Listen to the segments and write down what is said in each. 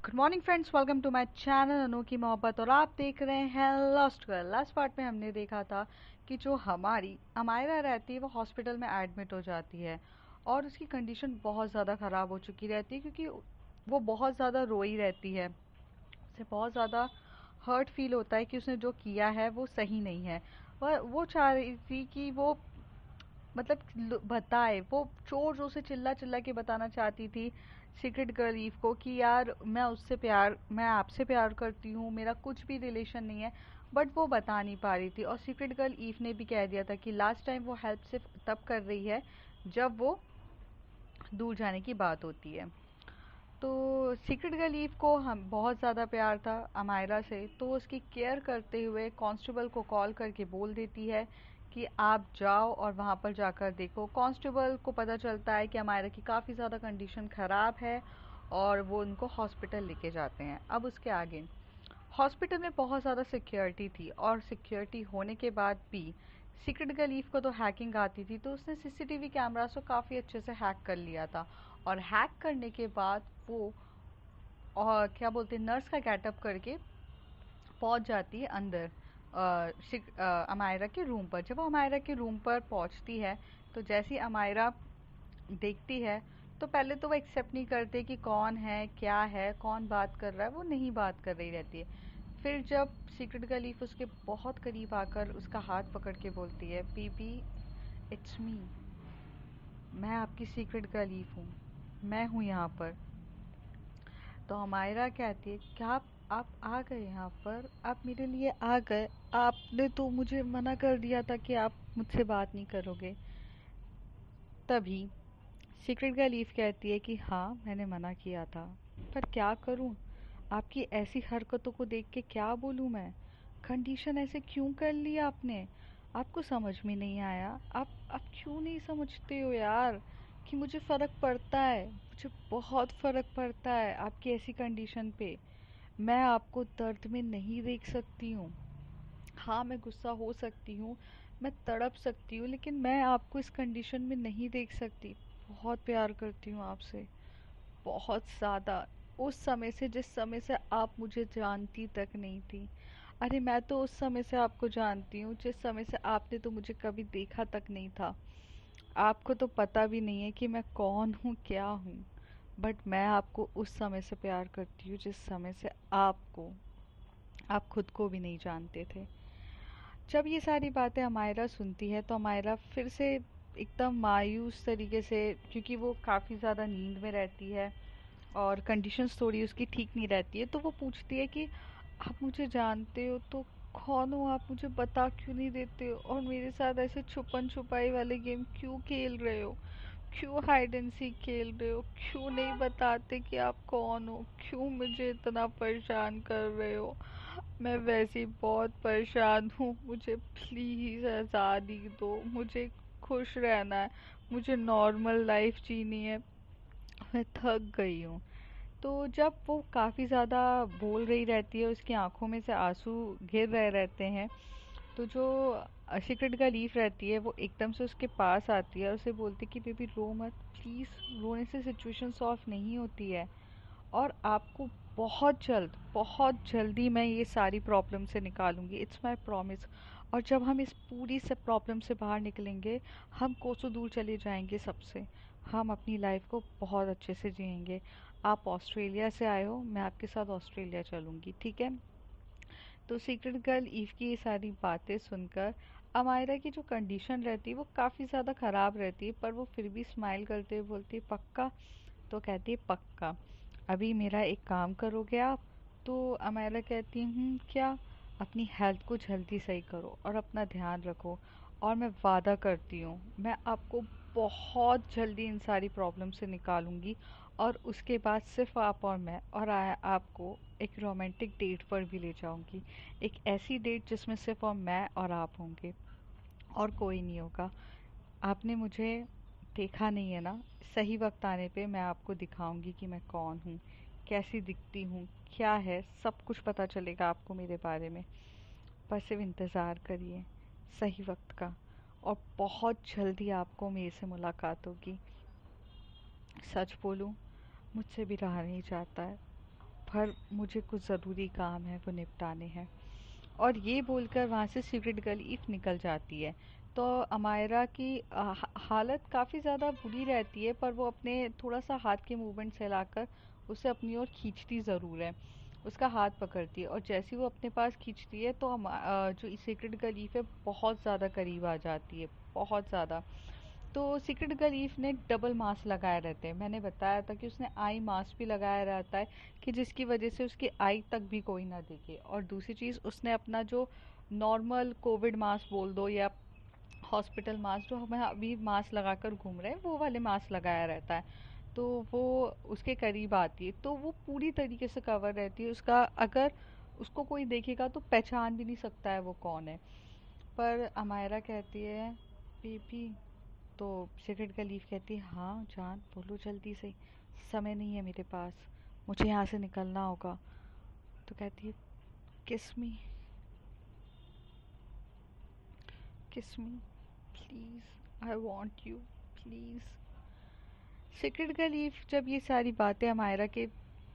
Good morning friends, welcome to my channel Anokhi Mohabbat. और आप देख रहे हैं लॉस्ट गर्ल। लास्ट पार्ट में हमने देखा था कि जो हमारी अमायरा रहती है वो हॉस्पिटल में एडमिट हो जाती है और उसकी कंडीशन बहुत ज़्यादा ख़राब हो चुकी रहती है क्योंकि वो बहुत ज़्यादा रोई रहती है। उसे बहुत ज़्यादा हर्ट फील होता है कि उसने जो किया है वो सही नहीं है। वो चाह रही थी कि वो मतलब बताए, वो जोर जोर से चिल्ला चिल्ला के बताना चाहती थी सीक्रेट गर्ल ईव को कि यार मैं आपसे प्यार करती हूँ, मेरा कुछ भी रिलेशन नहीं है। बट वो बता नहीं पा रही थी और सीक्रेट गर्ल ईव ने भी कह दिया था कि लास्ट टाइम वो हेल्प सिर्फ तब कर रही है जब वो दूर जाने की बात होती है। तो सीक्रेट गर्ल ईव को हम बहुत ज़्यादा प्यार था अमायरा से, तो वो उसकी केयर करते हुए कांस्टेबल को कॉल करके बोल देती है कि आप जाओ और वहाँ पर जाकर देखो। कांस्टेबल को पता चलता है कि अमायरा की काफ़ी ज़्यादा कंडीशन ख़राब है और वो उनको हॉस्पिटल लेके जाते हैं। अब उसके आगे हॉस्पिटल में बहुत ज़्यादा सिक्योरिटी थी और सिक्योरिटी होने के बाद भी सीक्रेट गर्ल ईव को तो हैकिंग आती थी, तो उसने सीसीटीवी कैमरास को काफ़ी अच्छे से हैक कर लिया था। और हैक करने के बाद वो और क्या बोलते हैं नर्स का गेटअप करके पहुंच जाती है अंदर अमायरा के रूम पर। जब वो अमायरा के रूम पर पहुंचती है तो जैसी अमायरा देखती है तो पहले तो वो एक्सेप्ट नहीं करते कि कौन है, क्या है, कौन बात कर रहा है। वो नहीं बात कर रही रहती है। फिर जब सीक्रेट गर्ल लीफ उसके बहुत करीब आकर उसका हाथ पकड़ के बोलती है, बीबी इट्स मी, मैं आपकी सीक्रेट गर्ल लीफ हूँ, मैं हूँ यहाँ पर। तो हमायरा कहती है क्या आप आ गए यहाँ पर, आप मेरे लिए आ गए? आपने तो मुझे मना कर दिया था कि आप मुझसे बात नहीं करोगे। तभी सीक्रेट गर्ल लीफ कहती है कि हाँ मैंने मना किया था, पर क्या करूँ, आपकी ऐसी हरकतों को देख के क्या बोलूँ मैं। कंडीशन ऐसे क्यों कर ली आपने? आपको समझ में नहीं आया? आप क्यों नहीं समझते हो यार कि मुझे फ़र्क पड़ता है, मुझे बहुत फ़र्क पड़ता है आपकी ऐसी कंडीशन पे। मैं आपको दर्द में नहीं देख सकती हूँ। हाँ, मैं गुस्सा हो सकती हूँ, मैं तड़प सकती हूँ, लेकिन मैं आपको इस कंडीशन में नहीं देख सकती। बहुत प्यार करती हूँ आपसे, बहुत ज़्यादा। उस समय से, जिस समय से आप मुझे जानती तक नहीं थी। अरे मैं तो उस समय से आपको जानती हूँ जिस समय से आपने तो मुझे कभी देखा तक नहीं था। आपको तो पता भी नहीं है कि मैं कौन हूँ, क्या हूँ। बट मैं आपको उस समय से प्यार करती हूँ जिस समय से आप खुद को भी नहीं जानते थे। जब ये सारी बातें अमायरा सुनती है तो अमायरा फिर से एकदम मायूस तरीके से, क्योंकि वो काफ़ी ज़्यादा नींद में रहती है और कंडीशंस थोड़ी उसकी ठीक नहीं रहती है, तो वो पूछती है कि आप मुझे जानते हो तो कौन हो आप, मुझे बता क्यों नहीं देते हो और मेरे साथ ऐसे छुपन छुपाई वाले गेम क्यों खेल रहे हो, क्यों हाइड एंड सीक खेल रहे हो, क्यों नहीं बताते कि आप कौन हो, क्यों मुझे इतना परेशान कर रहे हो। मैं वैसे ही बहुत परेशान हूँ, मुझे प्लीज़ आज़ादी दो, मुझे खुश रहना है, मुझे नॉर्मल लाइफ जीनी है, मैं थक गई हूँ। तो जब वो काफ़ी ज़्यादा बोल रही रहती है, उसकी आंखों में से आंसू गिर रहे रहते हैं, तो जो सीक्रेट का लीफ रहती है वो एकदम से उसके पास आती है और उसे बोलती है कि बेबी रो मत प्लीज़, रोने से सिचुएशन सॉल्व नहीं होती है और आपको बहुत जल्दी मैं ये सारी प्रॉब्लम से निकालूंगी, इट्स माय प्रॉमिस। और जब हम इस पूरी से प्रॉब्लम से बाहर निकलेंगे, हम कोसों दूर चले जाएंगे सबसे, हम अपनी लाइफ को बहुत अच्छे से जिएंगे। आप ऑस्ट्रेलिया से आए हो, मैं आपके साथ ऑस्ट्रेलिया चलूँगी, ठीक है? तो सीक्रेट गर्ल ईव की ये सारी बातें सुनकर अमायरा की जो कंडीशन रहती है वो काफ़ी ज़्यादा ख़राब रहती है, पर वो फिर भी स्माइल करते हुए बोलती है पक्का? तो कहती है पक्का, अभी मेरा एक काम करोगे आप? तो अमायरा कहती है क्या? अपनी हेल्थ को जल्दी सही करो और अपना ध्यान रखो, और मैं वादा करती हूँ मैं आपको बहुत जल्दी इन सारी प्रॉब्लम से निकालूंगी और उसके बाद सिर्फ आप और मैं, और आपको एक रोमांटिक डेट पर भी ले जाऊंगी। एक ऐसी डेट जिसमें सिर्फ और मैं और आप होंगे और कोई नहीं होगा। आपने मुझे देखा नहीं है ना, सही वक्त आने पे मैं आपको दिखाऊंगी कि मैं कौन हूँ, कैसी दिखती हूँ, क्या है, सब कुछ पता चलेगा आपको मेरे बारे में। पर सिर्फ इंतज़ार करिए सही वक्त का, और बहुत जल्दी आपको मेरे से मुलाकात होगी। सच बोलूँ, मुझसे भी रहा नहीं जाता है, पर मुझे कुछ ज़रूरी काम है, वो निपटाने हैं। और ये बोलकर वहाँ से सीक्रेट गर्ल ईव निकल जाती है। तो अमायरा की हालत काफ़ी ज़्यादा बुरी रहती है, पर वो अपने थोड़ा सा हाथ के मूवमेंट से लाकर उसे अपनी ओर खींचती ज़रूर है, उसका हाथ पकड़ती है। और जैसे ही वो अपने पास खींचती है तो जो सीक्रेट गर्ल ईव है बहुत ज़्यादा करीब आ जाती है, बहुत ज़्यादा। तो सीक्रेट गर्ल ईव ने डबल मास्क लगाए रहते हैं। मैंने बताया था कि उसने आई मास्क भी लगाया रहता है कि जिसकी वजह से उसकी आई तक भी कोई ना देखे। और दूसरी चीज़, उसने अपना जो नॉर्मल कोविड मास्क बोल दो या हॉस्पिटल मास्क, जो हमें अभी मास्क लगाकर घूम रहे हैं, वो वाले मास्क लगाया रहता है। तो वो उसके करीब आती है तो वो पूरी तरीके से कवर रहती है। उसका अगर उसको कोई देखेगा तो पहचान भी नहीं सकता है वो कौन है। पर अमायरा कहती है बेबी, तो सिगरेट का लीफ कहती है हाँ जान बोलो जल्दी से, समय नहीं है मेरे पास, मुझे यहाँ से निकलना होगा। तो कहती है किस मी, किस me please, I want you please. Cigarette का लीफ जब ये सारी बातें अमायरा के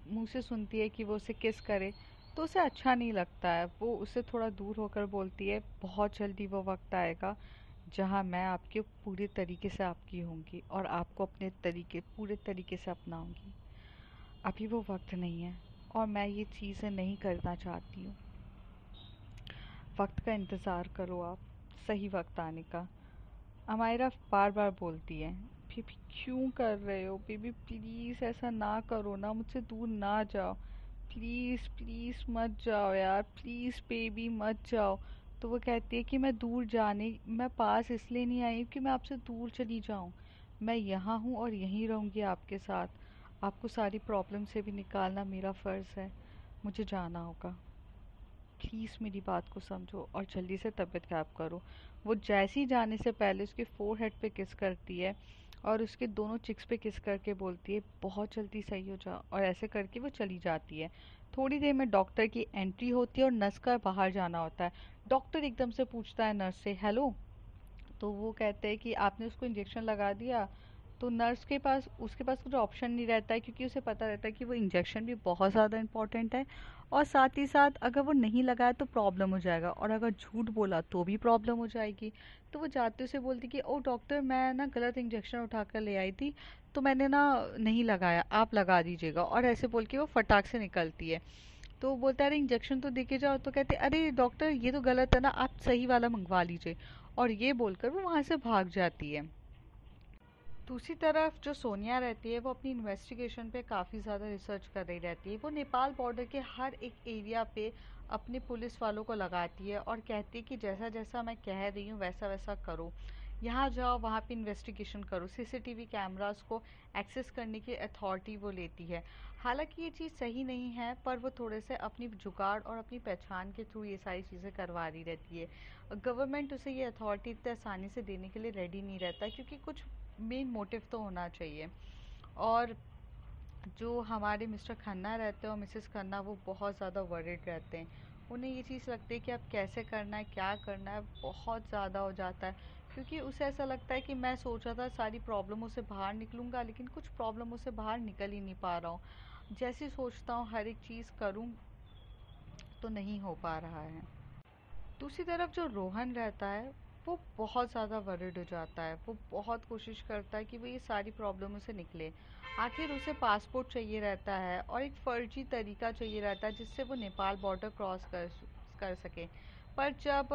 मुंह से सुनती है कि वो उसे किस करे, तो उसे अच्छा नहीं लगता है। वो उससे थोड़ा दूर होकर बोलती है बहुत जल्दी वो वक्त आएगा जहाँ मैं आपके पूरे तरीके से आपकी होंगी और आपको अपने तरीके पूरे तरीके से अपनाऊंगी। अभी वो वक्त नहीं है और मैं ये चीज़ें नहीं करना चाहती हूँ। वक्त का इंतज़ार करो आप, सही वक्त आने का। अमायरा बार बार बोलती है बेबी क्यों कर रहे हो, बेबी प्लीज़ ऐसा ना करो ना, मुझसे दूर ना जाओ, प्लीज़ प्लीज़ मत जाओ यार, प्लीज़ बेबी मत जाओ। तो वो कहती है कि मैं पास इसलिए नहीं आई हूँ कि मैं आपसे दूर चली जाऊँ। मैं यहाँ हूँ और यहीं रहूँगी आपके साथ। आपको सारी प्रॉब्लम से भी निकालना मेरा फ़र्ज़ है। मुझे जाना होगा, प्लीज़ मेरी बात को समझो और जल्दी से तबीयत ख़राब करो। वो जैसे ही जाने से पहले उसके फोरहेड पे किस करती है और उसके दोनों चिक्स पे किस करके बोलती है बहुत जल्दी सही हो जाओ, और ऐसे करके वो चली जाती है। थोड़ी देर में डॉक्टर की एंट्री होती है और नर्स का बाहर जाना होता है। डॉक्टर एकदम से पूछता है नर्स से हेलो, तो वो कहते हैं कि आपने उसको इंजेक्शन लगा दिया। तो नर्स के पास उसके पास कुछ ऑप्शन नहीं रहता है, क्योंकि उसे पता रहता है कि वो इंजेक्शन भी बहुत ज़्यादा इम्पोर्टेंट है और साथ ही साथ अगर वो नहीं लगाया तो प्रॉब्लम हो जाएगा और अगर झूठ बोला तो भी प्रॉब्लम हो जाएगी। तो वो जाते उसे बोलती कि ओ डॉक्टर, मैं ना गलत इंजेक्शन उठा कर ले आई थी, तो मैंने ना नहीं लगाया, आप लगा दीजिएगा। और ऐसे बोल के वो फटाक से निकलती है। तो वो बोलता है अरे इंजेक्शन तो देके जाओ। तो कहते अरे डॉक्टर ये तो गलत है ना, आप सही वाला मंगवा लीजिए। और ये बोलकर वो वहाँ से भाग जाती है। दूसरी तरफ जो सोनिया रहती है वो अपनी इन्वेस्टिगेशन पे काफ़ी ज़्यादा रिसर्च कर रही रहती है। वो नेपाल बॉर्डर के हर एक एरिया पे अपने पुलिस वालों को लगाती है और कहती है कि जैसा जैसा मैं कह रही हूँ वैसा वैसा करो, यहाँ जाओ वहाँ पे इन्वेस्टिगेशन करो। सीसीटीवी कैमरास को एक्सेस करने की अथॉरिटी वो लेती है। हालांकि ये चीज़ सही नहीं है, पर वो थोड़े से अपनी जुगाड़ और अपनी पहचान के थ्रू ये सारी चीज़ें करवा रही रहती है। गवर्नमेंट उसे ये अथॉरिटी इतने आसानी से देने के लिए रेडी नहीं रहता, क्योंकि कुछ मेन मोटिव तो होना चाहिए। और जो हमारे मिस्टर खन्ना रहते हैं और मिसेस खन्ना, वो बहुत ज़्यादा वरीड रहते हैं। उन्हें ये चीज़ लगती है कि अब कैसे करना है, क्या करना है, बहुत ज़्यादा हो जाता है। क्योंकि उसे ऐसा लगता है कि मैं सोचा था सारी प्रॉब्लमों से बाहर निकलूँगा, लेकिन कुछ प्रॉब्लमों से बाहर निकल ही नहीं पा रहा हूँ। जैसे सोचता हूँ हर एक चीज़ करूँ तो नहीं हो पा रहा है। दूसरी तरफ जो रोहन रहता है वो बहुत ज़्यादा वरिड हो जाता है। वो बहुत कोशिश करता है कि वो ये सारी प्रॉब्लमों से निकले। आखिर उसे पासपोर्ट चाहिए रहता है और एक फ़र्जी तरीका चाहिए रहता है जिससे वो नेपाल बॉर्डर क्रॉस कर सके। पर जब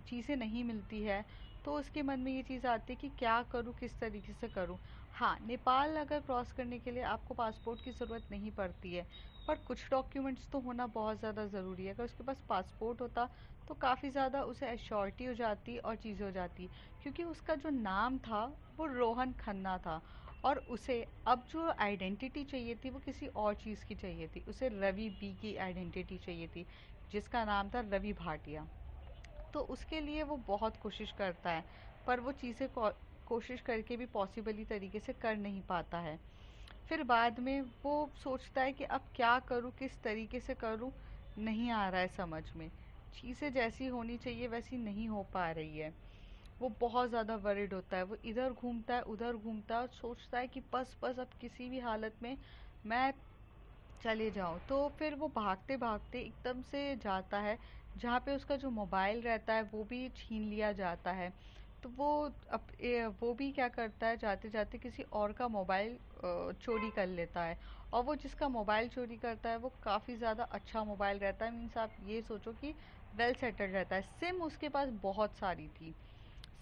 चीज़ें नहीं मिलती है तो उसके मन में ये चीज़ आती है कि क्या करूँ, किस तरीके से करूँ। हाँ, नेपाल अगर क्रॉस करने के लिए आपको पासपोर्ट की ज़रूरत नहीं पड़ती है, पर कुछ डॉक्यूमेंट्स तो होना बहुत ज़्यादा ज़रूरी है। अगर उसके पास पासपोर्ट होता तो काफ़ी ज़्यादा उसे एश्योरिटी हो जाती और चीज़ें हो जाती, क्योंकि उसका जो नाम था वो रोहन खन्ना था और उसे अब जो आइडेंटिटी चाहिए थी वो किसी और चीज़ की चाहिए थी। उसे रवि बी की आइडेंटिटी चाहिए थी जिसका नाम था रवि भाटिया। तो उसके लिए वो बहुत कोशिश करता है, पर वो चीज़ें कोशिश करके भी पॉसिबली तरीके से कर नहीं पाता है। फिर बाद में वो सोचता है कि अब क्या करूँ, किस तरीके से करूँ, नहीं आ रहा है समझ में। चीज़ें जैसी होनी चाहिए वैसी नहीं हो पा रही है। वो बहुत ज़्यादा वरिड होता है। वो इधर घूमता है उधर घूमता है और सोचता है कि बस बस अब किसी भी हालत में मैं चले जाऊँ। तो फिर वो भागते-भागते एकदम से जाता है जहाँ पे उसका जो मोबाइल रहता है वो भी छीन लिया जाता है। तो वो भी क्या करता है, जाते-जाते किसी और का मोबाइल चोरी कर लेता है। और वो जिसका मोबाइल चोरी करता है वो काफ़ी ज़्यादा अच्छा मोबाइल रहता है, मीन्स आप ये सोचो कि वेल सेटल्ड रहता है। सिम उसके पास बहुत सारी थी।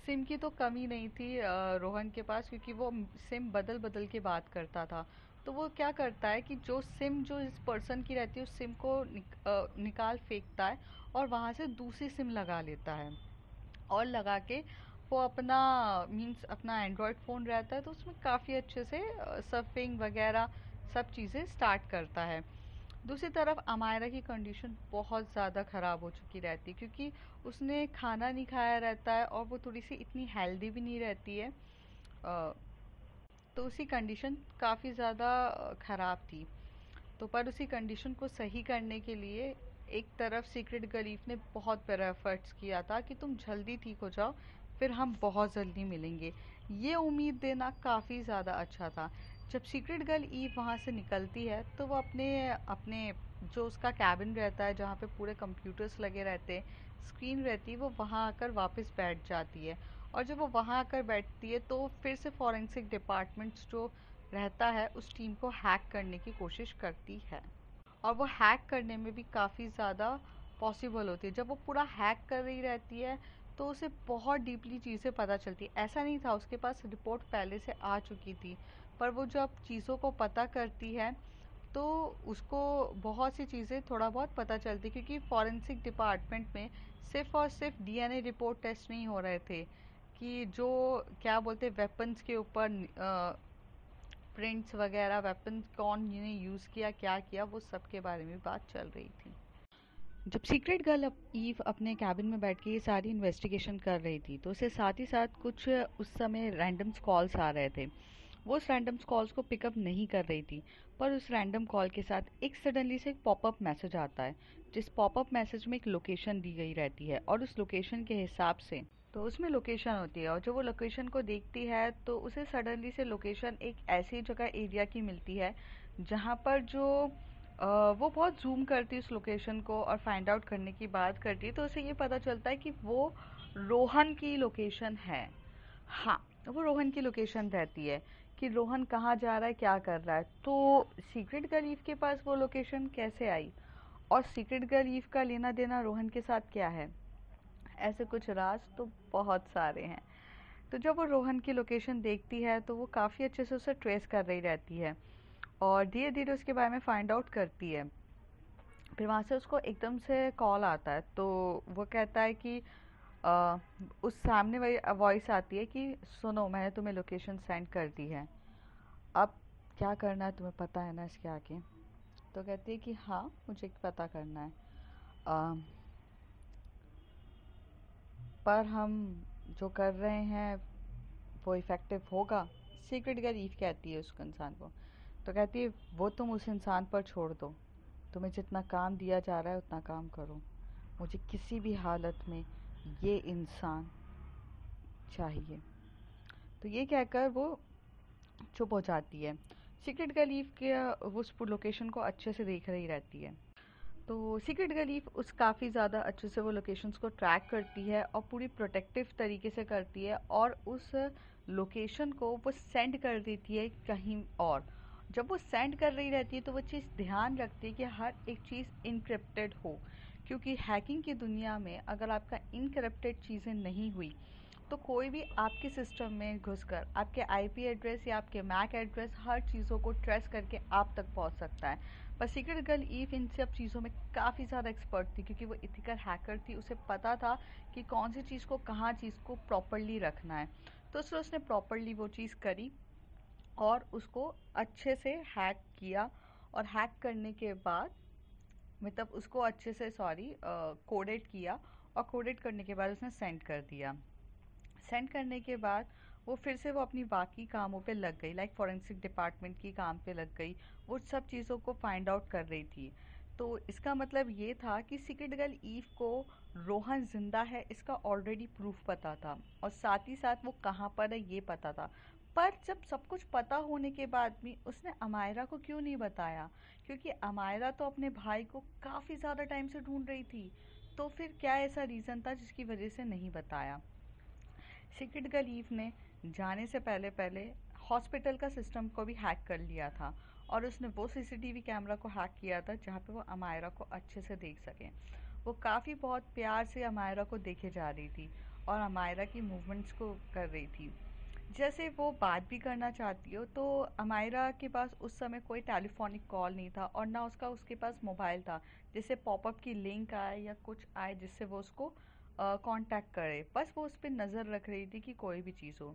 सिम की तो कमी नहीं थी रोहन के पास, क्योंकि वो सिम बदल बदल के बात करता था। तो वो क्या करता है कि जो सिम जो इस पर्सन की रहती है उस सिम को निकाल फेंकता है और वहाँ से दूसरी सिम लगा लेता है। और लगा के वो अपना, मीन्स अपना एंड्रॉयड फ़ोन रहता है तो उसमें काफ़ी अच्छे से सर्फिंग वगैरह सब चीज़ें स्टार्ट करता है। दूसरी तरफ अमायरा की कंडीशन बहुत ज़्यादा ख़राब हो चुकी रहती है, क्योंकि उसने खाना नहीं खाया रहता है और वो थोड़ी सी इतनी हेल्दी भी नहीं रहती है। तो उसकी कंडीशन काफ़ी ज़्यादा ख़राब थी। तो पर उसी कंडीशन को सही करने के लिए एक तरफ सीक्रेट गलीफ ने बहुत बड़ा एफर्ट्स किया था कि तुम जल्दी ठीक हो जाओ, फिर हम बहुत जल्दी मिलेंगे। ये उम्मीद देना काफ़ी ज़्यादा अच्छा था। जब सीक्रेट गर्ल ईव वहाँ से निकलती है तो वो अपने अपने जो उसका कैबिन रहता है जहाँ पे पूरे कंप्यूटर्स लगे रहते हैं, स्क्रीन रहती है, वो वहाँ आकर वापस बैठ जाती है। और जब वो वहाँ आकर बैठती है तो फिर से फॉरेंसिक डिपार्टमेंट्स जो रहता है उस टीम को हैक करने की कोशिश करती है। और वो हैक करने में भी काफ़ी ज़्यादा पॉसिबल होती है। जब वो पूरा हैक कर रही रहती है तो उसे बहुत डीपली चीज़ें पता चलती है। ऐसा नहीं था, उसके पास रिपोर्ट पहले से आ चुकी थी, पर वो जब चीज़ों को पता करती है तो उसको बहुत सी चीज़ें थोड़ा बहुत पता चलती, क्योंकि फॉरेंसिक डिपार्टमेंट में सिर्फ और सिर्फ डीएनए रिपोर्ट टेस्ट नहीं हो रहे थे कि जो क्या बोलते वेपन्स के ऊपर प्रिंट्स वगैरह, वेपन्स कौन ने यूज़ किया, क्या किया, वो सब के बारे में बात चल रही थी। जब सीक्रेट गर्ल ईव अपने कैबिन में बैठ के ये सारी इन्वेस्टिगेशन कर रही थी तो उसे साथ ही साथ कुछ उस समय रैंडम्स कॉल्स आ रहे थे। वो उस रैंडम्स कॉल्स को पिकअप नहीं कर रही थी, पर उस रैंडम कॉल के साथ एक सडनली से एक पॉपअप मैसेज आता है, जिस पॉपअप मैसेज में एक लोकेशन दी गई रहती है और उस लोकेशन के हिसाब से तो उसमें लोकेशन होती है। और जब वो लोकेशन को देखती है तो उसे सडनली से लोकेशन एक ऐसी जगह एरिया की मिलती है जहाँ पर जो वो बहुत ज़ूम करती है उस लोकेशन को और फाइंड आउट करने की बात करती है, तो उसे ये पता चलता है कि वो रोहन की लोकेशन है। हाँ, वो रोहन की लोकेशन रहती है कि रोहन कहाँ जा रहा है, क्या कर रहा है। तो सीक्रेट गर्ल ईव के पास वो लोकेशन कैसे आई और सीक्रेट गर्ल ईव का लेना देना रोहन के साथ क्या है, ऐसे कुछ राज तो बहुत सारे हैं। तो जब वो रोहन की लोकेशन देखती है तो वो काफ़ी अच्छे से उसे ट्रेस कर रही रहती है और धीरे धीरे उसके बारे में फाइंड आउट करती है। फिर वहाँ से उसको एकदम से कॉल आता है, तो वो कहता है कि अ, उस सामने वही वॉइस आती है कि सुनो, मैंने तुम्हें लोकेशन सेंड कर दी है, अब क्या करना है तुम्हें पता है ना इसके आगे। तो कहती है कि हाँ, मुझे पता करना है, अ, पर हम जो कर रहे हैं वो इफ़ेक्टिव होगा। सीक्रेट गर्ल ईव कहती है उस इंसान को, तो कहती है वो तुम उस इंसान पर छोड़ दो, तुम्हें जितना काम दिया जा रहा है उतना काम करो, मुझे किसी भी हालत में ये इंसान चाहिए। तो ये कहकर वो चुप हो जाती है। सीक्रेट गर्ल ईव के वो उस लोकेशन को अच्छे से देख रही रहती है। तो सीक्रेट गर्ल ईव उस काफ़ी ज़्यादा अच्छे से वो लोकेशंस को ट्रैक करती है और पूरी प्रोटेक्टिव तरीके से करती है और उस लोकेशन को वो सेंड कर देती है कहीं और। जब वो सेंड कर रही रहती है तो वो चीज़ ध्यान रखती है कि हर एक चीज़ इनक्रिप्टेड हो, क्योंकि हैकिंग की दुनिया में अगर आपका इनक्रिप्टेड चीज़ें नहीं हुई तो कोई भी आपके सिस्टम में घुसकर आपके आईपी एड्रेस या आपके मैक एड्रेस हर चीज़ों को ट्रेस करके आप तक पहुंच सकता है। पर सीक्रेट गर्ल ईव इन सब चीज़ों में काफ़ी ज़्यादा एक्सपर्ट थी, क्योंकि वो इथिकल हैकर थी, उसे पता था कि कौन सी चीज़ को कहाँ चीज़ को प्रॉपरली रखना है। तो इसलिए उसने प्रॉपरली वो चीज़ करी और उसको अच्छे से हैक किया। और हैक करने के बाद, मतलब उसको अच्छे से कोडेट किया और कोडेट करने के बाद उसने सेंड कर दिया। सेंड करने के बाद वो अपनी बाकी कामों पे लग गई, लाइक फॉरेंसिक डिपार्टमेंट की काम पे लग गई। वो सब चीज़ों को फाइंड आउट कर रही थी। तो इसका मतलब ये था कि सीक्रेट गर्ल ईव को रोहन जिंदा है इसका ऑलरेडी प्रूफ पता था और साथ ही साथ वो कहाँ पर है ये पता था। पर जब सब कुछ पता होने के बाद भी उसने अमायरा को क्यों नहीं बताया? क्योंकि अमायरा तो अपने भाई को काफ़ी ज़्यादा टाइम से ढूंढ रही थी। तो फिर क्या ऐसा रीज़न था जिसकी वजह से नहीं बताया? सीक्रेट गर्ल ईव ने जाने से पहले पहले हॉस्पिटल का सिस्टम को भी हैक कर लिया था, और उसने वो सीसीटीवी कैमरा को हैक किया था जहाँ पे वो अमायरा को अच्छे से देख सके। वो काफ़ी बहुत प्यार से अमायरा को देखे जा रही थी और अमायरा की मूवमेंट्स को कर रही थी। जैसे वो बात भी करना चाहती हो, तो अमायरा के पास उस समय कोई टेलीफोनिक कॉल नहीं था और ना उसके पास मोबाइल था जिससे पॉपअप की लिंक आए या कुछ आए जिससे वो उसको कांटेक्ट करे। बस वो उस पर नज़र रख रही थी कि कोई भी चीज़ हो।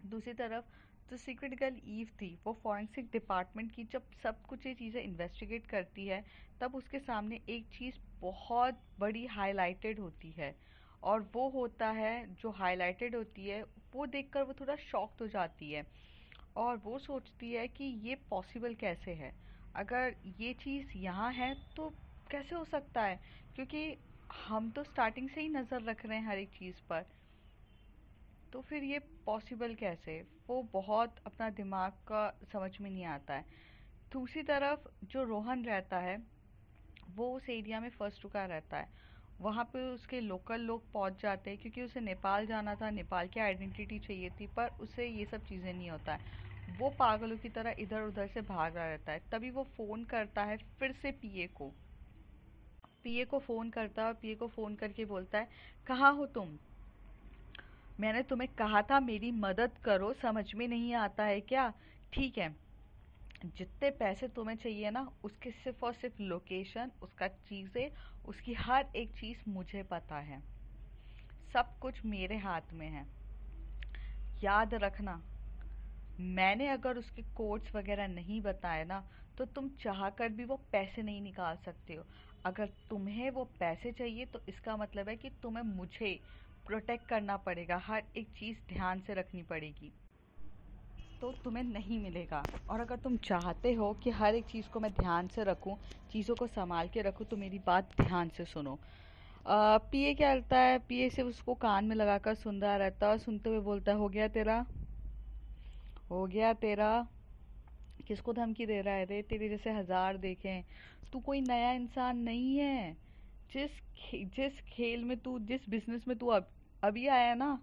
दूसरी तरफ जो सीक्रेट गर्ल ईव थी, वो फॉरेंसिक डिपार्टमेंट की जब सब कुछ ये चीज़ें इन्वेस्टिगेट करती है, तब उसके सामने एक चीज़ बहुत बड़ी हाईलाइटेड होती है, और वो होता है, जो हाईलाइटेड होती है वो देखकर वो थोड़ा शॉक्ड हो जाती है और वो सोचती है कि ये पॉसिबल कैसे है, अगर ये चीज़ यहाँ है तो कैसे हो सकता है, क्योंकि हम तो स्टार्टिंग से ही नज़र रख रहे हैं हर एक चीज़ पर, तो फिर ये पॉसिबल कैसे? वो बहुत अपना दिमाग का समझ में नहीं आता है। दूसरी तरफ जो रोहन रहता है, वो उस एरिया में फंस चुका रहता है। वहाँ पे उसके लोकल लोग पहुँच जाते हैं क्योंकि उसे नेपाल जाना था, नेपाल की आइडेंटिटी चाहिए थी, पर उसे ये सब चीज़ें नहीं होता है। वो पागलों की तरह इधर उधर से भाग रहा रहता है। तभी वो फ़ोन करता है फिर से पीए को। पीए को फ़ोन करता है और पीए को फ़ोन करके बोलता है, कहाँ हो तुम? मैंने तुम्हें कहा था मेरी मदद करो, समझ में नहीं आता है क्या? ठीक है, जितने पैसे तुम्हें चाहिए ना, उसके सिर्फ और सिर्फ लोकेशन, उसका चीज़ें, उसकी हर एक चीज़ मुझे पता है। सब कुछ मेरे हाथ में है। याद रखना, मैंने अगर उसके कोड्स वगैरह नहीं बताए ना, तो तुम चाह कर भी वो पैसे नहीं निकाल सकते हो। अगर तुम्हें वो पैसे चाहिए तो इसका मतलब है कि तुम्हें मुझे प्रोटेक्ट करना पड़ेगा, हर एक चीज़ ध्यान से रखनी पड़ेगी, तो तुम्हें नहीं मिलेगा। और अगर तुम चाहते हो कि हर एक चीज़ को मैं ध्यान से रखूं, चीज़ों को संभाल के रखूं, तो मेरी बात ध्यान से सुनो। पीए क्या करता है, पीए सिर्फ उसको कान में लगाकर सुन रहा रहता है और सुनते हुए बोलता है, हो गया तेरा, हो गया तेरा। किसको धमकी दे रहा है रे? तेरे जैसे हजार देखे हैं, तू कोई नया इंसान नहीं है। जिस खेल में तू, जिस बिजनेस में तू अभी आया ना,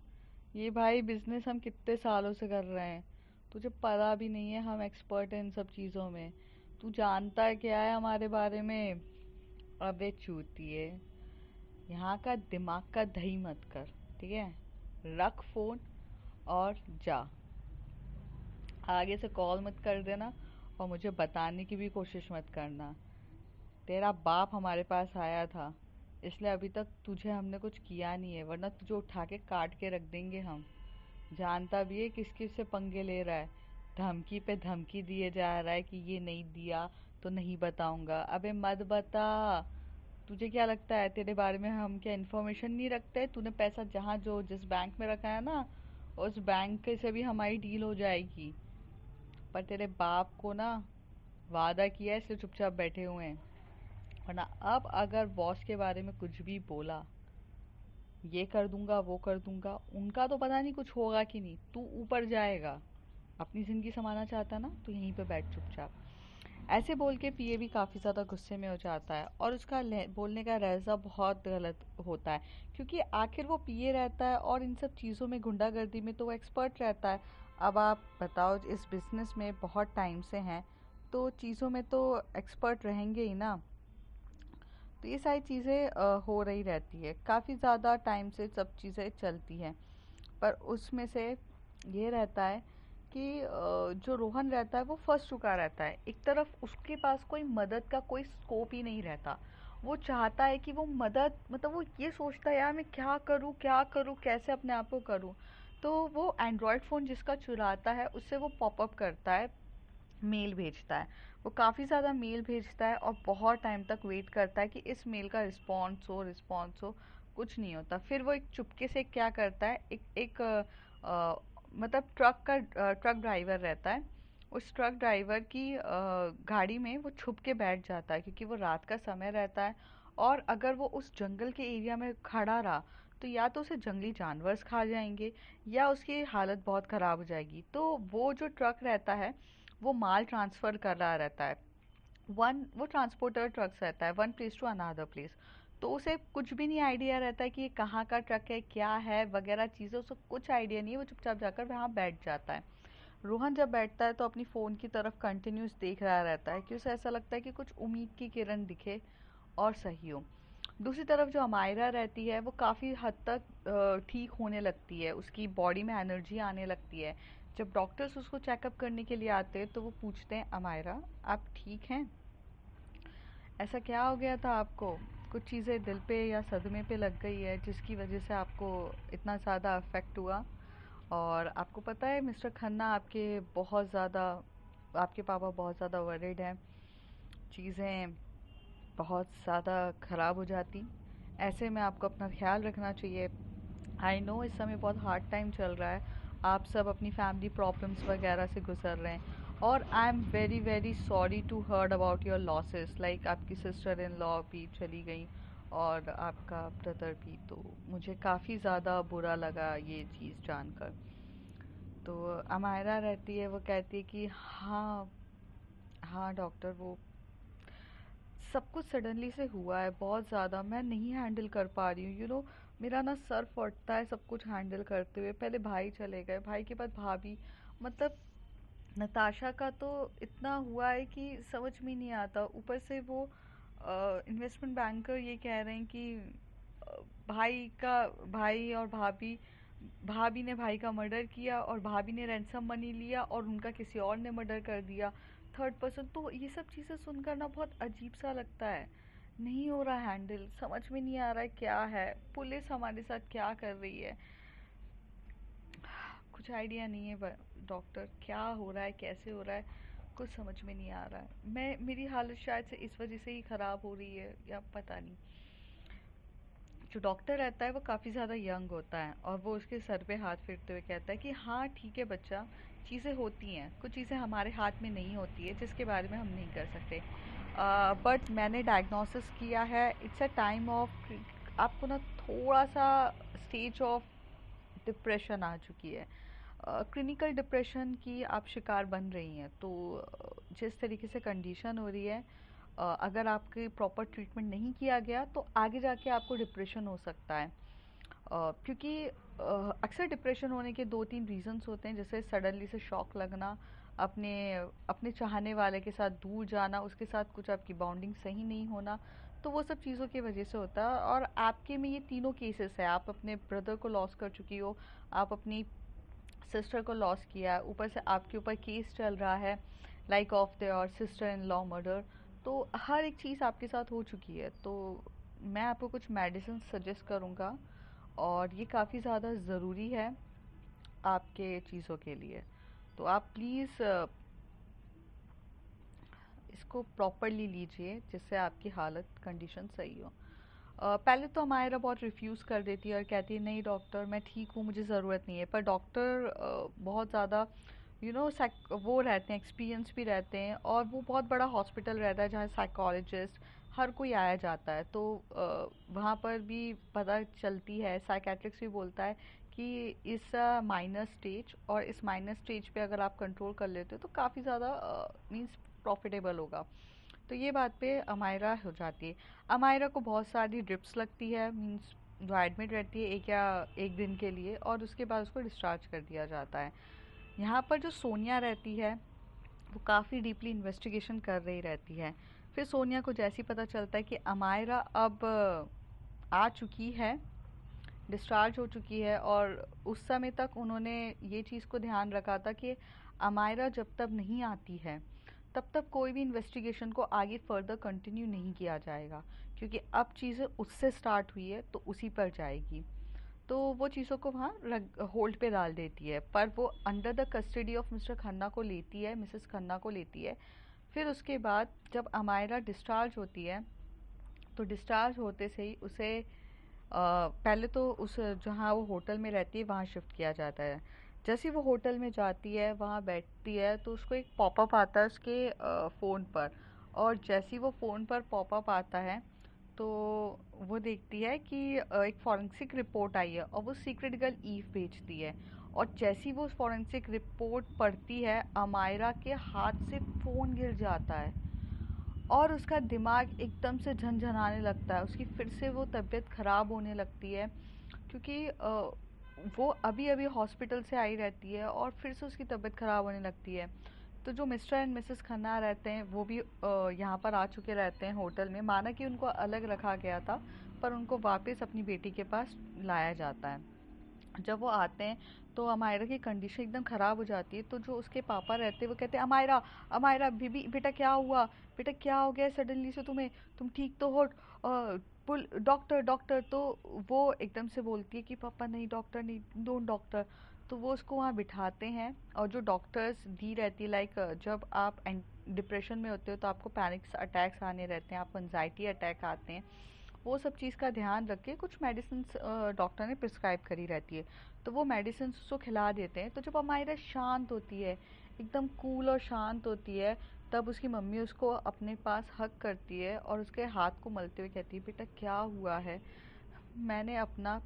ये भाई बिजनेस हम कितने सालों से कर रहे हैं। तुझे पता भी नहीं है हम एक्सपर्ट हैं इन सब चीज़ों में। तू जानता है क्या है हमारे बारे में? अबे चूतिए, यहाँ का दिमाग का दही मत कर, ठीक है? रख फोन और जा, आगे से कॉल मत कर देना और मुझे बताने की भी कोशिश मत करना। तेरा बाप हमारे पास आया था, इसलिए अभी तक तुझे हमने कुछ किया नहीं है, वरना तुझे उठा के काट के रख देंगे हम। जानता भी है किस किस से पंगे ले रहा है। धमकी पे धमकी दिए जा रहा है कि ये नहीं दिया तो नहीं बताऊंगा। अबे मत बता। तुझे क्या लगता है तेरे बारे में हम क्या इन्फॉर्मेशन नहीं रखते? तूने पैसा जहाँ जो जिस बैंक में रखा है ना, उस बैंक के से भी हमारी डील हो जाएगी। पर तेरे बाप को ना वादा किया है, इसलिए चुपचाप बैठे हुए हैं, वरना अब अगर बॉस के बारे में कुछ भी बोला, ये कर दूंगा वो कर दूंगा, उनका तो पता नहीं कुछ होगा कि नहीं, तू ऊपर जाएगा। अपनी जिंदगी संभालना चाहता है ना, तो यहीं पे बैठ चुपचाप। ऐसे बोल के पीए भी काफ़ी ज़्यादा गुस्से में हो जाता है और उसका बोलने का लहजा बहुत गलत होता है, क्योंकि आखिर वो पीए रहता है और इन सब चीज़ों में, गुंडागर्दी में तो वो एक्सपर्ट रहता है। अब आप बताओ, इस बिज़नेस में बहुत टाइम से हैं, तो चीज़ों में तो एक्सपर्ट रहेंगे ही ना। तो ये सारी चीज़ें हो रही रहती है, काफ़ी ज़्यादा टाइम से सब चीज़ें चलती हैं। पर उसमें से ये रहता है कि जो रोहन रहता है वो फंस चुका रहता है। एक तरफ उसके पास कोई मदद का कोई स्कोप ही नहीं रहता। वो चाहता है कि वो मदद, मतलब वो ये सोचता है, यार मैं क्या करूँ, कैसे अपने आप को करूँ। तो वो एंड्रॉयड फ़ोन जिसका चुराता है, उससे वो पॉपअप करता है, मेल भेजता है। वो काफ़ी ज़्यादा मेल भेजता है और बहुत टाइम तक वेट करता है कि इस मेल का रिस्पॉन्स हो। कुछ नहीं होता। फिर वो एक चुपके से क्या करता है, मतलब ट्रक ड्राइवर रहता है, उस ट्रक ड्राइवर की गाड़ी में वो छुप के बैठ जाता है, क्योंकि वो रात का समय रहता है, और अगर वो उस जंगल के एरिया में खड़ा रहा तो या तो उसे जंगली जानवर खा जाएंगे या उसकी हालत बहुत ख़राब हो जाएगी। तो वो जो ट्रक रहता है वो माल ट्रांसफ़र कर रहा रहता है, वन वो ट्रांसपोर्टर ट्रक्स रहता है, one place to another place. तो उसे कुछ भी नहीं आइडिया रहता है कि ये कहाँ का ट्रक है, क्या है वगैरह चीज़ें, उसे कुछ आइडिया नहीं है। वो चुपचाप जाकर वहाँ बैठ जाता है। रोहन जब बैठता है तो अपनी फ़ोन की तरफ कंटिन्यूस देख रहा रहता है कि उसे ऐसा लगता है कि कुछ उम्मीद की किरण दिखे और सही हो। दूसरी तरफ जो अमायरा रहती है वो काफ़ी हद तक ठीक होने लगती है, उसकी बॉडी में एनर्जी आने लगती है। जब डॉक्टर्स उसको चेकअप करने के लिए आते हैं तो वो पूछते हैं, अमायरा आप ठीक हैं? ऐसा क्या हो गया था आपको? कुछ चीज़ें दिल पे या सदमे पे लग गई है जिसकी वजह से आपको इतना ज़्यादा अफेक्ट हुआ? और आपको पता है मिस्टर खन्ना आपके बहुत ज़्यादा, आपके पापा बहुत ज़्यादा वरीड हैं, चीज़ें बहुत ज़्यादा ख़राब हो जाती। ऐसे में आपको अपना ख्याल रखना चाहिए। आई नो इस समय बहुत हार्ड टाइम चल रहा है, आप सब अपनी फैमिली प्रॉब्लम्स वगैरह से गुजर रहे हैं। और I am very very sorry to heard about your losses, like आपकी सिस्टर इन लॉ भी चली गई और आपका ब्रदर भी। तो मुझे काफ़ी ज़्यादा बुरा लगा ये चीज़ जानकर। तो अमायरा रहती है, वो कहती है कि हाँ हाँ डॉक्टर, वो सब कुछ सडनली से हुआ है, बहुत ज़्यादा मैं नहीं हैंडल कर पा रही हूँ। मेरा ना सर फटता है सब कुछ हैंडल करते हुए। पहले भाई चले गए, भाई के बाद भाभी, मतलब नताशा का तो इतना हुआ है कि समझ में नहीं आता। ऊपर से वो इन्वेस्टमेंट बैंकर ये कह रहे हैं कि अ, भाई और भाभी, भाभी ने भाई का मर्डर किया और भाभी ने रैंसम मनी लिया और उनका किसी और ने मर्डर कर दिया, थर्ड पर्सन। तो ये सब चीज़ें सुनकर ना बहुत अजीब सा लगता है। नहीं हो रहा हैंडल, समझ में नहीं आ रहा है क्या है, पुलिस हमारे साथ क्या कर रही है, कुछ आइडिया नहीं है। डॉक्टर क्या हो रहा है, कैसे हो रहा है, कुछ समझ में नहीं आ रहा है। मेरी हालत शायद से इस वजह से ही ख़राब हो रही है या पता नहीं। जो डॉक्टर रहता है वो काफ़ी ज़्यादा यंग होता है और वो उसके सर पे हाथ फेरते हुए कहता है कि हाँ ठीक है बच्चा, चीज़ें होती हैं, कुछ चीज़ें हमारे हाथ में नहीं होती है जिसके बारे में हम नहीं कर सकते। बट मैंने डायग्नोसिस किया है, इट्स अ टाइम ऑफ, आपको ना थोड़ा सा स्टेज ऑफ डिप्रेशन आ चुकी है, क्लिनिकल डिप्रेशन की आप शिकार बन रही हैं। तो जिस तरीके से कंडीशन हो रही है, अगर आपकी प्रॉपर ट्रीटमेंट नहीं किया गया तो आगे जाके आपको डिप्रेशन हो सकता है। क्योंकि अक्सर डिप्रेशन होने के दो तीन रीजंस होते हैं, जैसे सडनली से शॉक लगना, अपने अपने चाहने वाले के साथ दूर जाना, उसके साथ कुछ आपकी बाउंडिंग सही नहीं होना। तो वो सब चीज़ों की वजह से होता है। और आपके में ये तीनों केसेस है, आप अपने ब्रदर को लॉस कर चुकी हो, आप अपनी सिस्टर को लॉस किया है, ऊपर से आपके ऊपर केस चल रहा है like of their sister in law murder. तो हर एक चीज़ आपके साथ हो चुकी है। तो मैं आपको कुछ मेडिसिन सजेस्ट करूँगा और ये काफ़ी ज़्यादा ज़रूरी है आपके चीज़ों के लिए। तो आप प्लीज़ इसको प्रॉपरली लीजिए जिससे आपकी हालत कंडीशन सही हो। पहले तो हमारा बहुत रिफ्यूज़ कर देती है और कहती है नहीं डॉक्टर मैं ठीक हूँ, मुझे ज़रूरत नहीं है। पर डॉक्टर बहुत ज़्यादा वो रहते हैं, एक्सपीरियंस भी रहते हैं, और वो बहुत बड़ा हॉस्पिटल रहता है जहाँ साइकोलॉजिस्ट हर कोई आया जाता है। तो वहाँ पर भी पता चलती है, साइकेट्रिक्स भी बोलता है कि इस माइनर स्टेज, और इस माइनर स्टेज पे अगर आप कंट्रोल कर लेते हो तो काफ़ी ज़्यादा मीन्स प्रॉफिटेबल होगा। तो ये बात पे अमायरा हो जाती है। अमायरा को बहुत सारी ड्रिप्स लगती है, मीन्स जो एडमिट रहती है एक या एक दिन के लिए, और उसके बाद उसको डिस्चार्ज कर दिया जाता है। यहाँ पर जो सोनिया रहती है वो काफ़ी डीपली इन्वेस्टिगेशन कर रही रहती है। फिर सोनिया को जैसे ही पता चलता है कि अमायरा अब आ चुकी है, डिस्चार्ज हो चुकी है, और उस समय तक उन्होंने ये चीज़ को ध्यान रखा था कि अमायरा जब तक नहीं आती है तब तक कोई भी इन्वेस्टिगेशन को आगे फर्दर कंटिन्यू नहीं किया जाएगा, क्योंकि अब चीज़ें उससे स्टार्ट हुई है तो उसी पर जाएगी। तो वो चीज़ों को वहाँ होल्ड पे डाल देती है, पर वो under the custody of mister Khanna को लेती है, मिसेस खन्ना को लेती है। फिर उसके बाद जब अमायरा डिस्चार्ज होती है तो डिस्चार्ज होते से ही उसे पहले तो उस जहाँ वो होटल में रहती है वहाँ शिफ्ट किया जाता है। जैसे ही वो होटल में जाती है, वहाँ बैठती है, तो उसको एक पॉपअप आता है उसके फ़ोन पर। और जैसे ही वो फ़ोन पर पॉपअप आता है तो वो देखती है कि एक फॉरेंसिक रिपोर्ट आई है और वो सीक्रेट गर्ल ईव भेजती है। और जैसी वो फॉरेंसिक रिपोर्ट पढ़ती है, अमायरा के हाथ से फ़ोन गिर जाता है और उसका दिमाग एकदम से झनझनाने लगता है। उसकी फिर से वो तबीयत ख़राब होने लगती है, क्योंकि वो अभी अभी हॉस्पिटल से आई रहती है और फिर से उसकी तबीयत ख़राब होने लगती है। तो जो मिस्टर एंड मिसेस खन्ना रहते हैं वो भी यहाँ पर आ चुके रहते हैं होटल में। माना कि उनको अलग रखा गया था, पर उनको वापस अपनी बेटी के पास लाया जाता है। जब वो आते हैं तो अमायरा की कंडीशन एकदम ख़राब हो जाती है। तो जो उसके पापा रहते हैं वो कहते हैं, अमायरा, अमायरा बीबी, बेटा क्या हुआ, बेटा क्या हो गया सडनली से तुम्हें, तुम ठीक तो हो? पुल डॉक्टर, डॉक्टर। तो वो एकदम से बोलती है कि पापा नहीं, डॉक्टर नहीं, डोंट डॉक्टर। तो वो उसको वहाँ बिठाते हैं और जो डॉक्टर्स दी रहती है, लाइक जब आप डिप्रेशन में होते हो तो आपको पैनिक अटैक्स आने रहते हैं, आपको एनजाइटी अटैक आते हैं, वो सब चीज़ का ध्यान रख के कुछ मेडिसिन डॉक्टर ने प्रिस्क्राइब करी रहती है। तो वो मेडिसिन उसको खिला देते हैं। तो जब अमायरा शांत होती है, एकदम कूल और शांत होती है, तब उसकी मम्मी उसको अपने पास हग करती है और उसके हाथ को मलते हुए कहती है, बेटा क्या हुआ है? मैंने अपना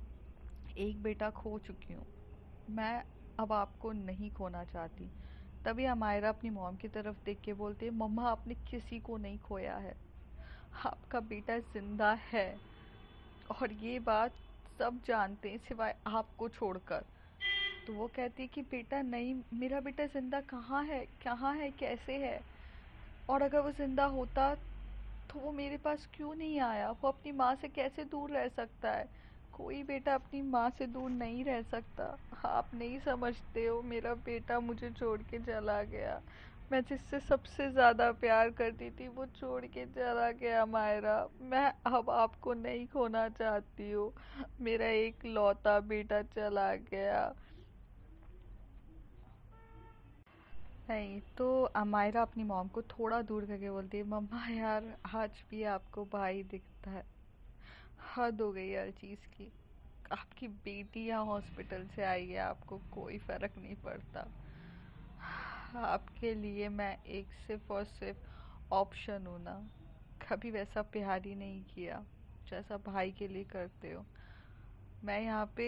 एक बेटा खो चुकी हूँ, मैं अब आपको नहीं खोना चाहती। तभी अमायरा अपनी मॉम की तरफ देख के बोलती है, मम्मा आपने किसी को नहीं खोया है, आपका बेटा जिंदा है और ये बात सब जानते हैं सिवाय आपको छोड़कर। तो वो कहती है कि बेटा नहीं, मेरा बेटा जिंदा कहाँ है, कहाँ है, कैसे है? और अगर वो जिंदा होता तो वो मेरे पास क्यों नहीं आया? वो अपनी माँ से कैसे दूर रह सकता है? कोई बेटा अपनी माँ से दूर नहीं रह सकता। आप नहीं समझते हो, मेरा बेटा मुझे छोड़ के चला गया। मैं जिससे सबसे ज़्यादा प्यार करती थी वो छोड़ के चला गया मायरा। मैं अब आपको नहीं खोना चाहती हूँ। मेरा एक लौता बेटा चला गया। नहीं तो अमायरा अपनी मॉम को थोड़ा दूर करके बोलती है, मम्मा यार आज भी आपको भाई दिखता है। हद हो गई हर चीज़ की। आपकी बेटी यहाँ हॉस्पिटल से आई है, आपको कोई फर्क नहीं पड़ता। आपके लिए मैं एक सिर्फ और सिर्फ ऑप्शन हूँ ना। कभी वैसा प्यार ही नहीं किया जैसा भाई के लिए करते हो। मैं यहाँ पे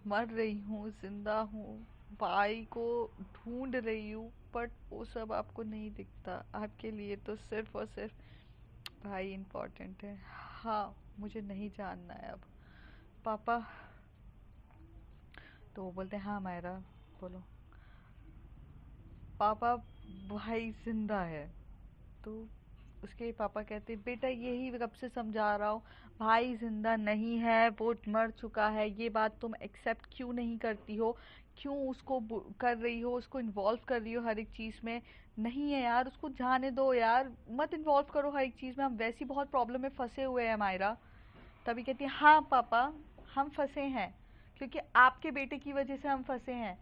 मर रही हूँ, जिंदा हूँ, भाई को ढूंढ रही हूँ, बट वो सब आपको नहीं दिखता। आपके लिए तो सिर्फ और सिर्फ भाई इम्पोर्टेंट है। हाँ, मुझे नहीं जानना है अब। पापा। तो वो बोलते हैं, हाँ मायरा, बोलो। पापा, भाई जिंदा है। तो उसके पापा कहते, बेटा यही कब से समझा रहा हूँ, भाई जिंदा नहीं है, वो मर चुका है। ये बात तुम एक्सेप्ट क्यों नहीं करती हो? क्यों उसको कर रही हो, उसको इन्वॉल्व कर रही हो हर एक चीज़ में? नहीं है यार, उसको जाने दो यार, मत इन्वॉल्व करो हर एक चीज़ में, हम वैसी बहुत प्रॉब्लम में फंसे हुए हैं मायरा। तभी कहती है, हाँ पापा, हम फंसे हैं, क्योंकि आपके बेटे की वजह से हम फंसे हैं।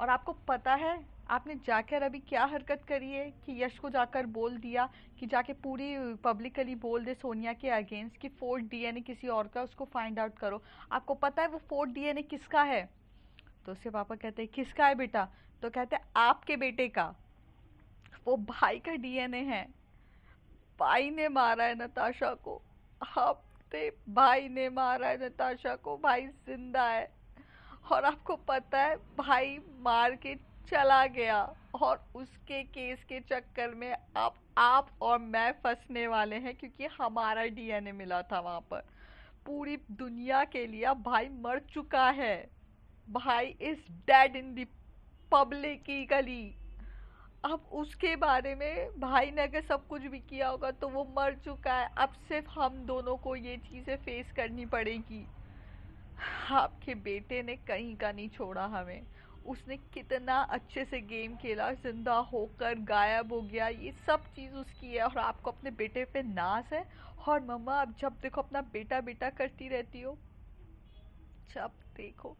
और आपको पता है आपने जाकर अभी क्या हरकत करी है, कि यश को जाकर बोल दिया कि जाके पूरी पब्लिकली बोल दे सोनिया के अगेंस्ट कि फोर्थ डीएनए किसी और का, उसको फाइंड आउट करो। आपको पता है वो फोर्थ डीएनए किसका है? तो उसके पापा कहते हैं, किसका है बेटा? तो कहते हैं, आपके बेटे का। वो भाई का डीएनए है। भाई ने मारा है नताशा को। आपने भाई ने मारा है नताशा को, भाई जिंदा है। और आपको पता है भाई मार के चला गया, और उसके केस के चक्कर में अब आप और मैं फंसने वाले हैं, क्योंकि हमारा डीएनए मिला था वहां पर। पूरी दुनिया के लिए अब भाई मर चुका है। भाई is dead in the public गली। अब उसके बारे में भाई ने अगर सब कुछ भी किया होगा तो वो मर चुका है। अब सिर्फ हम दोनों को ये चीजें फेस करनी पड़ेगी। आपके बेटे ने कहीं का नहीं छोड़ा हमें। उसने कितना अच्छे से गेम खेला, जिंदा होकर गायब हो गया, ये सब चीज़ उसकी है, और आपको अपने बेटे पे नाज है। और मम्मा अब जब देखो अपना बेटा बेटा करती रहती हो। जब देखो,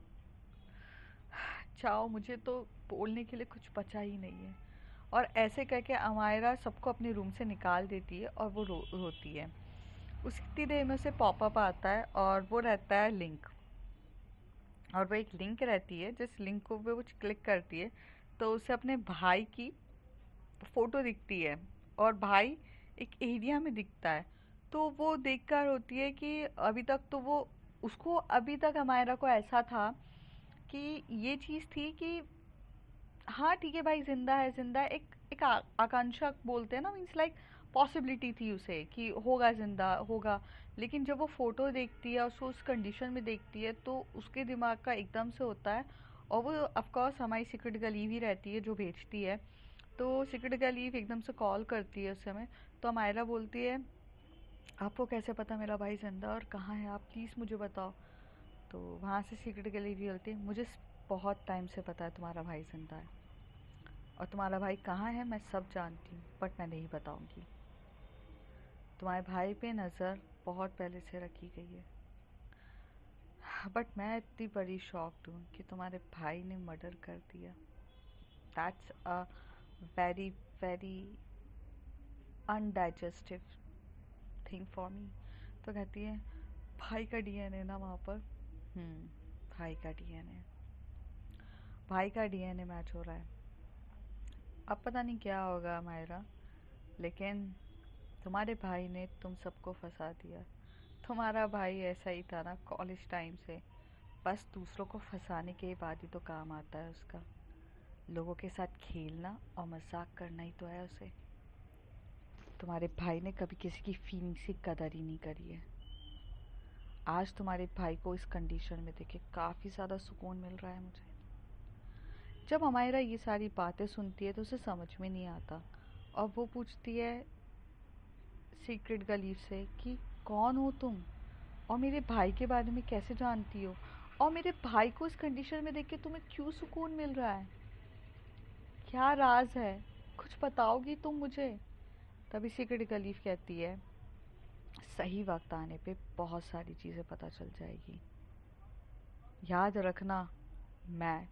जाओ, मुझे तो बोलने के लिए कुछ बचा ही नहीं है। और ऐसे करके अमायरा सबको अपने रूम से निकाल देती है और वो रोती है। उसी देर में से पॉपअप आता है और वो रहता है लिंक। और वो एक लिंक रहती है, जिस लिंक को वो क्लिक करती है तो उसे अपने भाई की फ़ोटो दिखती है। और भाई एक एरिया में दिखता है। तो वो देखकर होती है कि अभी तक तो वो उसको अभी तक हमारा को ऐसा था कि ये चीज़ थी कि हाँ ठीक है भाई, जिंदा है जिंदा है, एक आकांक्षा बोलते हैं ना, मीन्स लाइक पॉसिबिलिटी थी उसे कि होगा, जिंदा होगा। लेकिन जब वो फोटो देखती है और उसको उस कंडीशन में देखती है तो उसके दिमाग का एकदम से होता है। और वो ऑफ कोर्स हमारी सीक्रेट गलीव ही रहती है जो भेजती है। तो सीक्रेट गलीव एकदम से कॉल करती है उस समय। तो अमायरा बोलती है, आपको कैसे पता मेरा भाई जिंदा और कहाँ है, आप प्लीज़ मुझे बताओ। तो वहाँ से सीक्रेट गलीव ही बोलती है, मुझे बहुत टाइम से पता है तुम्हारा भाई जिंदा है, और तुम्हारा भाई कहाँ है मैं सब जानती हूँ, बट मैं नहीं बताऊंगी। तुम्हारे भाई पे नज़र बहुत पहले से रखी गई है, बट मैं इतनी बड़ी शॉक्ड हूँ कि तुम्हारे भाई ने मर्डर कर दिया। That's a very very undigestive thing for me. तो कहती है, भाई का डीएनए ना वहाँ पर। हम्म, भाई का डीएनए, भाई का डीएनए मैच हो रहा है। अब पता नहीं क्या होगा मायरा, लेकिन तुम्हारे भाई ने तुम सबको फंसा दिया। तुम्हारा भाई ऐसा ही था ना कॉलेज टाइम से, बस दूसरों को फंसाने के बाद ही तो काम आता है उसका। लोगों के साथ खेलना और मजाक करना ही तो है उसे। तुम्हारे भाई ने कभी किसी की फीलिंग्स की कदर ही नहीं करी है। आज तुम्हारे भाई को इस कंडीशन में देखे काफ़ी ज़्यादा सुकून मिल रहा है मुझे। जब हमारा ये सारी बातें सुनती है तो उसे समझ में नहीं आता, और वो पूछती है सीक्रेट गलीफ से कि कौन हो तुम, और मेरे भाई के बारे में कैसे जानती हो, और मेरे भाई को इस कंडीशन में देख के तुम्हें क्यों सुकून मिल रहा है, क्या राज है, कुछ बताओगी तुम मुझे। तभी सीक्रेट गलीफ कहती है, सही वक्त आने पे बहुत सारी चीज़ें पता चल जाएगी। याद रखना, मैं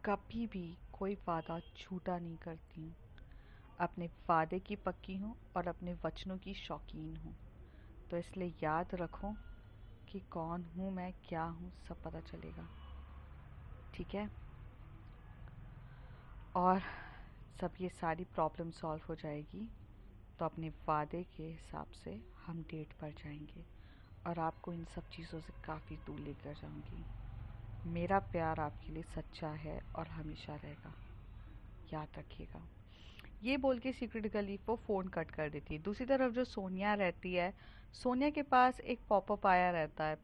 कभी भी कोई वादा झूठा नहीं करती हूँ। अपने वादे की पक्की हूँ और अपने वचनों की शौकीन हूँ। तो इसलिए याद रखो कि कौन हूँ मैं, क्या हूँ, सब पता चलेगा, ठीक है। और जब ये सारी प्रॉब्लम सॉल्व हो जाएगी तो अपने वादे के हिसाब से हम डेट पर जाएंगे, और आपको इन सब चीज़ों से काफ़ी दूर लेकर जाऊंगी। मेरा प्यार आपके लिए सच्चा है और हमेशा रहेगा, याद रखिएगा। ये बोल के सीक्रेट गलीफ वो फ़ोन कट कर देती है। दूसरी तरफ जो सोनिया रहती है, सोनिया के पास एक पॉपअप आया रहता है।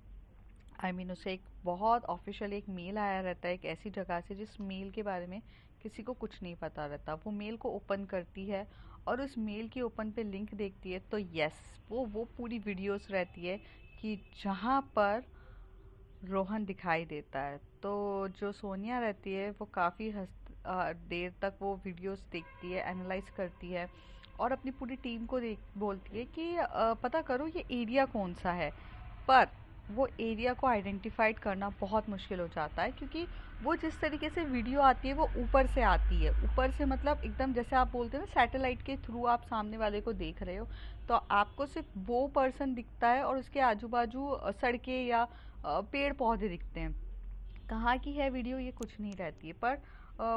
उसे एक बहुत ऑफिशियल एक मेल आया रहता है एक ऐसी जगह से जिस मेल के बारे में किसी को कुछ नहीं पता रहता। वो मेल को ओपन करती है और उस मेल के ओपन पे लिंक देखती है तो यस, वो पूरी वीडियोस रहती है कि जहाँ पर रोहन दिखाई देता है। तो जो सोनिया रहती है वो काफ़ी देर तक वो वीडियोस देखती है, एनालाइज करती है, और अपनी पूरी टीम को देख बोलती है कि पता करो ये एरिया कौन सा है। पर वो एरिया को आइडेंटिफाइड करना बहुत मुश्किल हो जाता है, क्योंकि वो जिस तरीके से वीडियो आती है वो ऊपर से आती है, ऊपर से मतलब एकदम जैसे आप बोलते हैं ना सैटेलाइट के थ्रू आप सामने वाले को देख रहे हो। तो आपको सिर्फ वो पर्सन दिखता है और उसके आजू बाजू सड़कें या पेड़ पौधे दिखते हैं। कहाँ की है वीडियो ये कुछ नहीं रहती है, पर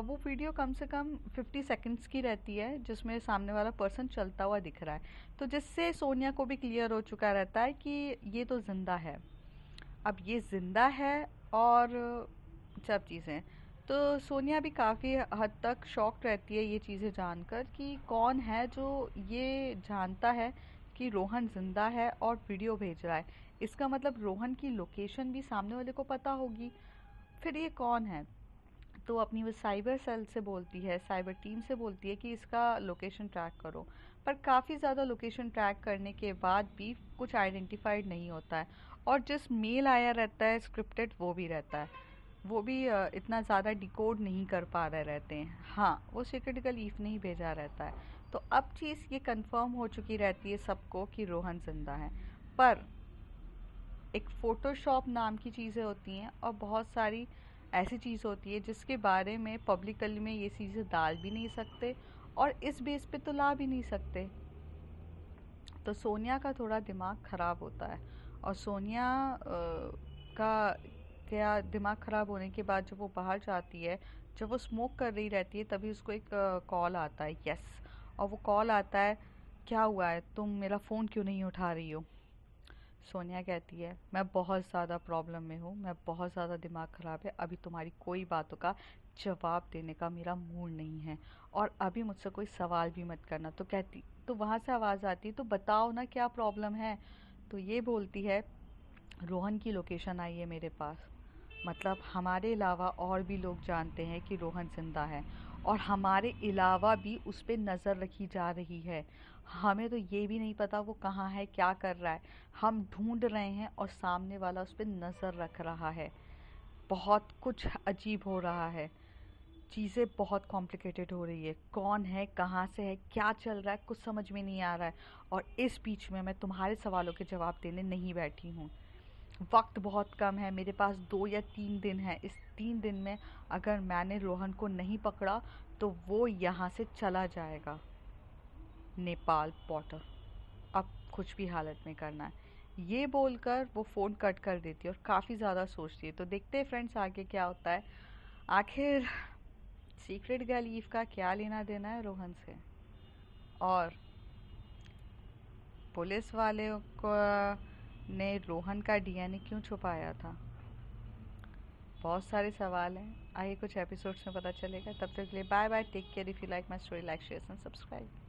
वो वीडियो कम से कम 50 सेकंड्स की रहती है जिसमें सामने वाला पर्सन चलता हुआ दिख रहा है। तो जिससे सोनिया को भी क्लियर हो चुका रहता है कि ये तो जिंदा है। अब ये ज़िंदा है और सब चीज़ें, तो सोनिया भी काफ़ी हद तक शॉक्ड रहती है ये चीज़ें जानकर कि कौन है जो ये जानता है कि रोहन ज़िंदा है और वीडियो भेज रहा है। इसका मतलब रोहन की लोकेशन भी सामने वाले को पता होगी। फिर ये कौन है? तो अपनी वो साइबर सेल से बोलती है, साइबर टीम से बोलती है कि इसका लोकेशन ट्रैक करो। पर काफ़ी ज़्यादा लोकेशन ट्रैक करने के बाद भी कुछ आइडेंटिफाइड नहीं होता है। और जिस मेल आया रहता है स्क्रिप्टेड वो भी रहता है, वो भी इतना ज़्यादा डिकोड नहीं कर पा रहे रहते हैं। हाँ, वो सीक्रेट गलीफ नहीं भेजा रहता है। तो अब चीज़ ये कंफर्म हो चुकी रहती है सबको कि रोहन जिंदा है। पर एक फ़ोटोशॉप नाम की चीज़ें होती हैं और बहुत सारी ऐसी चीज़ होती है जिसके बारे में पब्लिकली में ये चीज़ें डाल भी नहीं सकते और इस बेस पे तो ला भी नहीं सकते। तो सोनिया का थोड़ा दिमाग ख़राब होता है, और सोनिया का क्या दिमाग ख़राब होने के बाद जब वो बाहर जाती है, जब वो स्मोक कर रही रहती है तभी उसको एक कॉल आता है, यस। और वो कॉल आता है क्या हुआ है, तुम मेरा फ़ोन क्यों नहीं उठा रही हो? सोनिया कहती है, मैं बहुत ज़्यादा प्रॉब्लम में हूँ, मैं बहुत ज़्यादा दिमाग ख़राब है, अभी तुम्हारी कोई बातों का जवाब देने का मेरा मूड नहीं है, और अभी मुझसे कोई सवाल भी मत करना। तो कहती, तो वहाँ से आवाज़ आती है, तो बताओ ना क्या प्रॉब्लम है। तो ये बोलती है, रोहन की लोकेशन आई है मेरे पास। मतलब हमारे अलावा और भी लोग जानते हैं कि रोहन जिंदा है, और हमारे अलावा भी उस पे नज़र रखी जा रही है। हमें तो ये भी नहीं पता वो कहाँ है, क्या कर रहा है। हम ढूंढ रहे हैं और सामने वाला उस पे नज़र रख रहा है। बहुत कुछ अजीब हो रहा है, चीज़ें बहुत कॉम्प्लिकेटेड हो रही है। कौन है, कहाँ से है, क्या चल रहा है, कुछ समझ में नहीं आ रहा है। और इस बीच में मैं तुम्हारे सवालों के जवाब देने नहीं बैठी हूँ। वक्त बहुत कम है मेरे पास, 2 या 3 दिन है। इस 3 दिन में अगर मैंने रोहन को नहीं पकड़ा तो वो यहाँ से चला जाएगा नेपाल बॉर्डर। अब कुछ भी हालत में करना है। ये बोलकर वो फ़ोन कट कर देती है और काफ़ी ज़्यादा सोचती है। तो देखते हैं फ्रेंड्स आगे क्या होता है। आखिर सीक्रेट गर्ल ईव का क्या लेना देना है रोहन से, और पुलिस वाले को ने रोहन का डीएनए क्यों छुपाया था। बहुत सारे सवाल हैं, आइए कुछ एपिसोड्स में पता चलेगा। तब तक के लिए bye bye, take care. If you like my story, like share and subscribe.